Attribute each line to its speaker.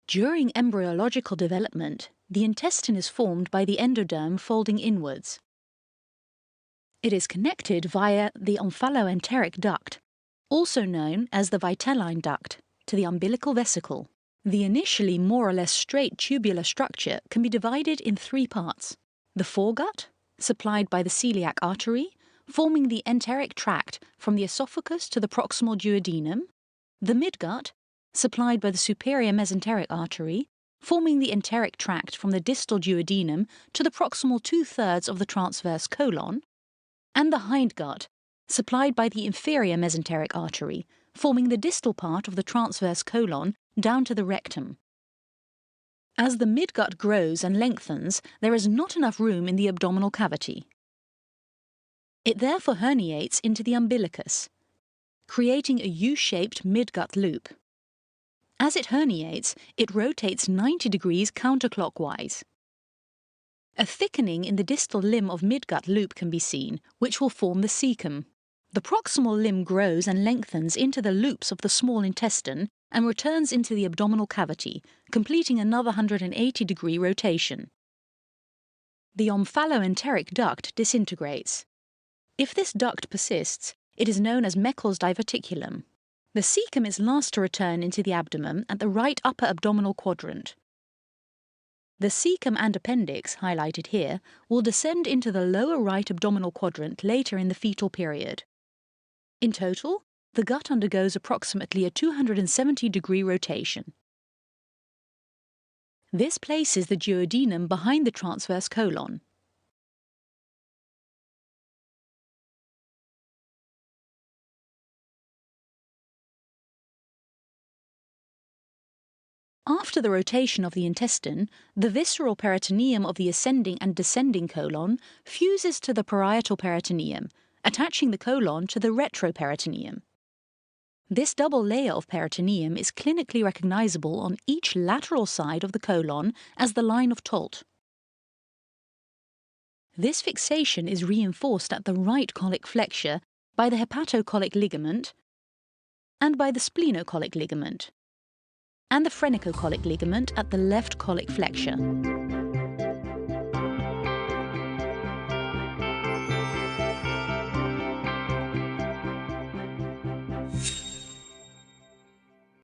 Speaker 1: During embryological development, the intestine is formed by the endoderm folding inwards. It is connected via the omphaloenteric duct, also known as the vitelline duct, to the umbilical vesicle. The initially more or less straight tubular structure can be divided in three parts. The foregut, supplied by the celiac artery, forming the enteric tract from the esophagus to the proximal duodenum. The midgut, supplied by the superior mesenteric artery, forming the enteric tract from the distal duodenum to the proximal 2/3 of the transverse colon. And the hindgut, supplied by the inferior mesenteric artery, forming the distal part of the transverse colon down to the rectum. As the midgut grows and lengthens, there is not enough room in the abdominal cavity. It therefore herniates into the umbilicus, creating a U-shaped midgut loop. As it herniates, it rotates 90 degrees counterclockwise. A thickening in the distal limb of midgut loop can be seen, which will form the cecum. The proximal limb grows and lengthens into the loops of the small intestine and returns into the abdominal cavity, completing another 180-degree rotation. The omphaloenteric duct disintegrates. If this duct persists, it is known as Meckel's diverticulum. The cecum is last to return into the abdomen at the right upper abdominal quadrant. The cecum and appendix, highlighted here, will descend into the lower right abdominal quadrant later in the fetal period. In total, the gut undergoes approximately a 270-degree rotation. This places the duodenum behind the transverse colon. After the rotation of the intestine, the visceral peritoneum of the ascending and descending colon fuses to the parietal peritoneum, attaching the colon to the retroperitoneum. This double layer of peritoneum is clinically recognizable on each lateral side of the colon as the line of Tolt. This fixation is reinforced at the right colic flexure by the hepatocolic ligament and by the splenocolic ligament, and the phrenicocolic ligament at the left colic flexure.